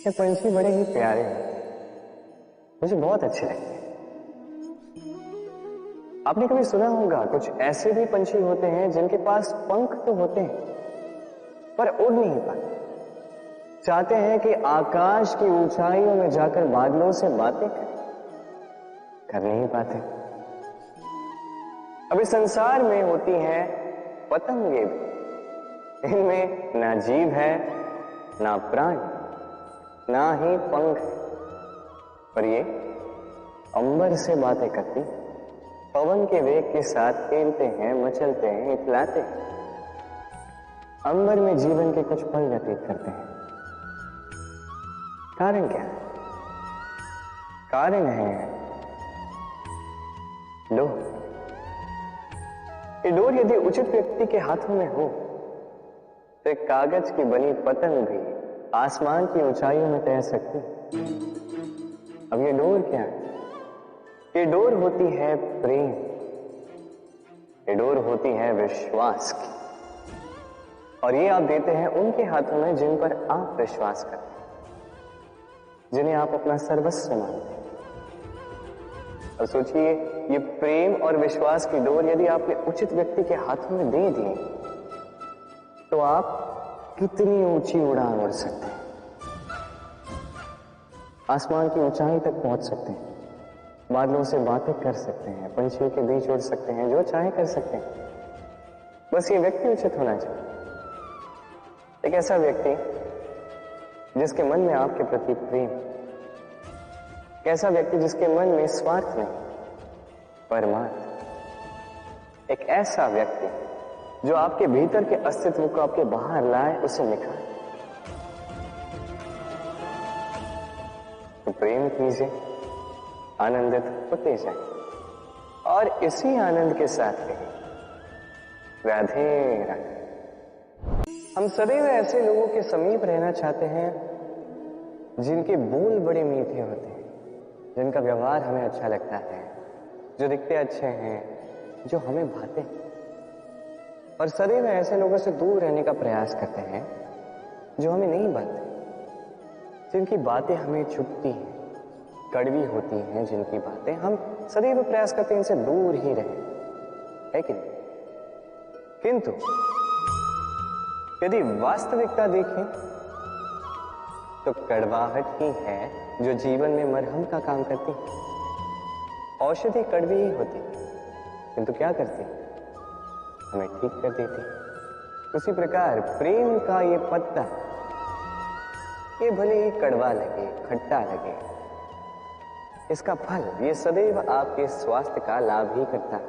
ये पंछी बड़े ही प्यारे हैं, मुझे बहुत अच्छे लगते हैं। आपने कभी सुना होगा कुछ ऐसे भी पंछी होते हैं जिनके पास पंख तो होते हैं पर उड़ नहीं पाते। चाहते हैं कि आकाश की ऊंचाइयों में जाकर बादलों से बातें करें, कर नहीं पाते। अभी संसार में होती हैं पतंगे भी, इनमें ना जीव है, ना प्राण, ना ही पंख, पर ये अंबर से बातें करती, पवन के वेग के साथ खेलते हैं, मचलते हैं, इतलाते हैं। अंबर में जीवन के कुछ पल व्यतीत करते हैं। कारण क्या है? कारण है डोर। ये डोर यदि उचित व्यक्ति के हाथों में हो तो एक कागज की बनी पतंग भी आसमान की ऊंचाइयों में तैर सकती है। अब ये डोर क्या है? ये डोर होती है प्रेम, ये डोर होती है विश्वास की, और ये आप देते हैं उनके हाथों में जिन पर आप विश्वास करते हैं, जिन्हें आप अपना सर्वस्व मानते हैं। और सोचिए, ये प्रेम और विश्वास की डोर यदि आपने उचित व्यक्ति के हाथों में दे दी तो आप कितनी ऊंची उड़ान उड़ सकते हैं, आसमान की ऊंचाई तक पहुंच सकते हैं, बादलों से बातें कर सकते हैं, पंछियों के बीच उड़ सकते हैं, जो चाहे कर सकते हैं। बस ये व्यक्ति उचित होना चाहिए। एक ऐसा व्यक्ति जिसके मन में आपके प्रति प्रेम, एक ऐसा व्यक्ति जिसके मन में स्वार्थ नहीं, परमार्थ, एक ऐसा व्यक्ति जो आपके भीतर के अस्तित्व को आपके बाहर लाए, उसे निखारे। तो प्रेम कीजिए, आनंदित होते जाए, और इसी आनंद के साथ कहिए राधे राधे। हम सदैव ऐसे लोगों के समीप रहना चाहते हैं जिनके बोल बड़े मीठे होते हैं, जिनका व्यवहार हमें अच्छा लगता है, जो दिखते अच्छे हैं, जो हमें भाते हैं। और सदैव ऐसे लोगों से दूर रहने का प्रयास करते हैं जो हमें नहीं भाते, जिनकी बातें हमें चुभती हैं, कड़वी होती हैं, जिनकी बातें हम सदैव प्रयास करते हैं इनसे दूर ही रहें, है कि नहीं? किंतु यदि वास्तविकता देखें तो कड़वाहट ही है जो जीवन में मरहम का काम करती है। औषधि कड़वी ही होती, किंतु क्या करती? हमें ठीक कर देती। उसी प्रकार प्रेम का ये पत्ता, ये भले ही कड़वा लगे, खट्टा लगे, इसका फल ये सदैव आपके स्वास्थ्य का लाभ ही करता है।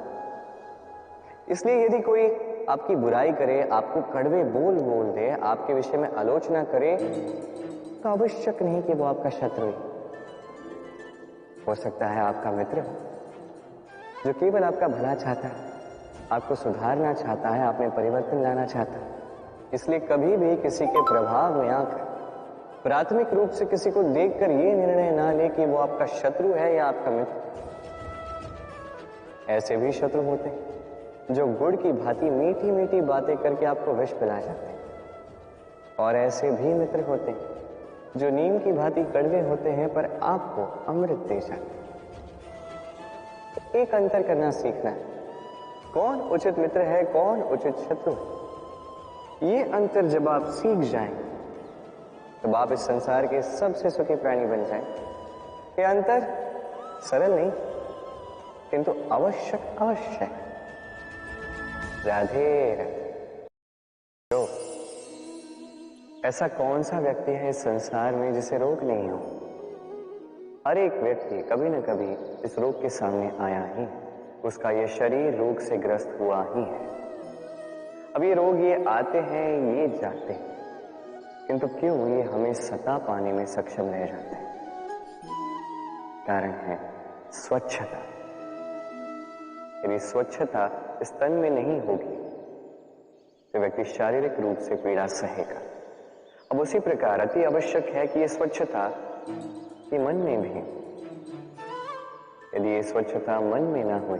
इसलिए यदि कोई आपकी बुराई करे, आपको कड़वे बोल बोल दे, आपके विषय में आलोचना करे, तो आवश्यक नहीं कि वो आपका शत्रु हो सकता है आपका मित्र हो, जो केवल आपका भला चाहता है, आपको सुधारना चाहता है, आप में परिवर्तन लाना चाहता है। इसलिए कभी भी किसी के प्रभाव में आकर प्राथमिक रूप से किसी को देखकर ये निर्णय ना ले कि वो आपका शत्रु है या आपका मित्र। ऐसे भी शत्रु होते हैं जो गुड़ की भांति मीठी मीठी बातें करके आपको विष पिला जाते हैं, और ऐसे भी मित्र होते हैं जो नीम की भांति कड़वे होते हैं पर आपको अमृत दे जाते हैं। तो एक अंतर करना सीखना है, कौन उचित मित्र है, कौन उचित शत्रु है। ये अंतर जब आप सीख जाएंगे तब आप इस संसार के सबसे सुखी प्राणी बन जाएंगे। ये अंतर सरल नहीं किंतु आवश्यक अवश्य है। राधे राधे। तो ऐसा कौन सा व्यक्ति है इस संसार में जिसे रोग नहीं हो? हर एक व्यक्ति कभी न कभी इस रोग के सामने आया ही, उसका ये शरीर रोग से ग्रस्त हुआ ही है। अब ये रोग ये आते हैं, ये जाते हैं, किंतु क्यों ये हमें सता पाने में सक्षम रह जाते हैं? कारण है स्वच्छता। यदि स्वच्छता इस तन में नहीं होगी तो व्यक्ति शारीरिक रूप से पीड़ा सहेगा। अब उसी प्रकार अति आवश्यक है कि ये स्वच्छता ये मन में भी। यदि ये स्वच्छता मन में ना हुई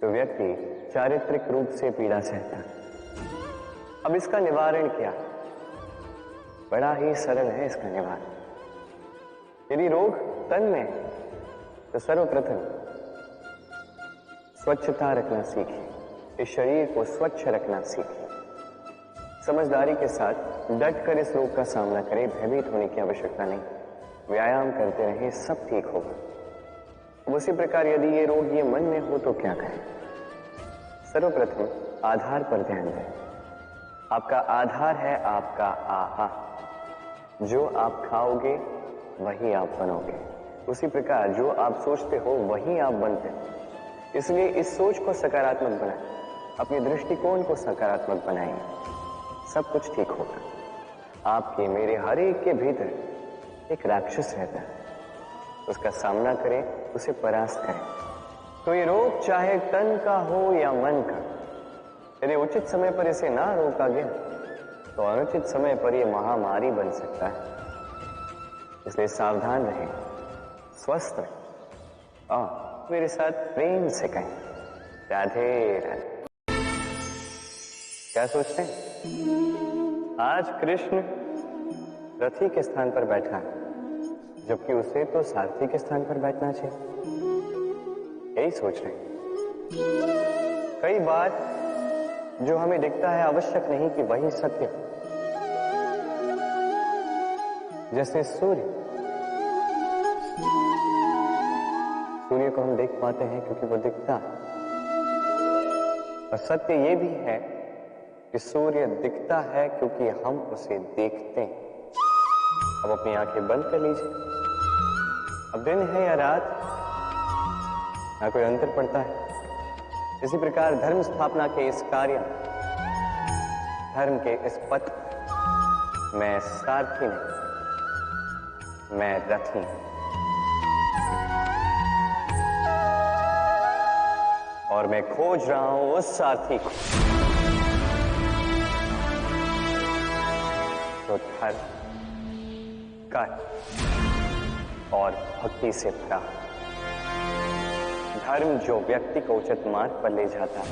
तो व्यक्ति चारित्रिक रूप से पीड़ा सहता है। अब इसका निवारण क्या? बड़ा ही सरल है इसका निवारण। यदि रोग तन में है तो सर्वप्रथम स्वच्छता रखना सीखिए, इस शरीर को स्वच्छ रखना सीखिए। समझदारी के साथ डट कर इस रोग का सामना करें, भयभीत होने की आवश्यकता नहीं। व्यायाम करते रहें, सब ठीक होगा। उसी प्रकार यदि ये रोग ये मन में हो तो क्या करें? सर्वप्रथम आधार पर ध्यान दें। आपका आधार है आपका आहार। जो आप खाओगे वही आप बनोगे। उसी प्रकार जो आप सोचते हो वही आप बनते हो। इसलिए इस सोच को सकारात्मक बनाएं, अपने दृष्टिकोण को सकारात्मक बनाएं, सब कुछ ठीक होगा। आपके मेरे हर एक के भीतर एक राक्षस रहता है, उसका सामना करें, उसे परास्त करें। तो ये रोग चाहे तन का हो या मन का, यदि उचित समय पर इसे ना रोका गया तो अनुचित समय पर यह महामारी बन सकता है। इसलिए सावधान रहें, स्वस्थ रहें और मेरे साथ प्रेम से कहें राधे राधे। क्या सोचते हैं? आज कृष्ण रथी के स्थान पर बैठा है, जबकि उसे तो सारथी के स्थान पर बैठना चाहिए। यही सोच रहे हैं। कई बार जो हमें दिखता है आवश्यक नहीं कि वही सत्य हो। जैसे सूर्य को हम देख पाते हैं क्योंकि वो दिखता है, और सत्य ये भी है कि सूर्य दिखता है क्योंकि हम उसे देखते हैं। अब अपनी आंखें बंद कर लीजिए। अब दिन है या रात, ना कोई अंतर पड़ता है। इसी प्रकार धर्म स्थापना के इस कार्य, धर्म के इस पथ मैं सारथी नहीं, मैं रथी हूं। और मैं खोज रहा हूं उस सारथी को जो धर्म, कर्म और भक्ति से भरा। धर्म जो व्यक्ति को उचित मार्ग पर ले जाता है,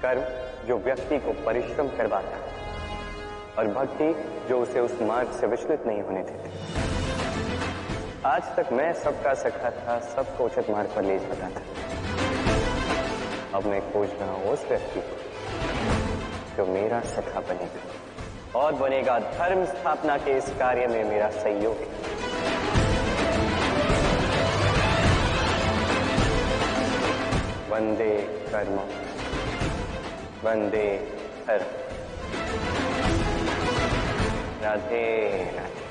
कर्म जो व्यक्ति को परिश्रम करवाता है, और भक्ति जो उसे उस मार्ग से विचलित नहीं होने देती। आज तक मैं सबका सखा था, सबको उचित मार्ग पर ले जाता था। अब मैं खोज रहा हूं उस व्यक्ति को जो मेरा सखा बनेगा और बनेगा धर्म स्थापना के इस कार्य में मेरा सहयोगी। वंदे कर्म, वंदे धर्म। राधे राधे।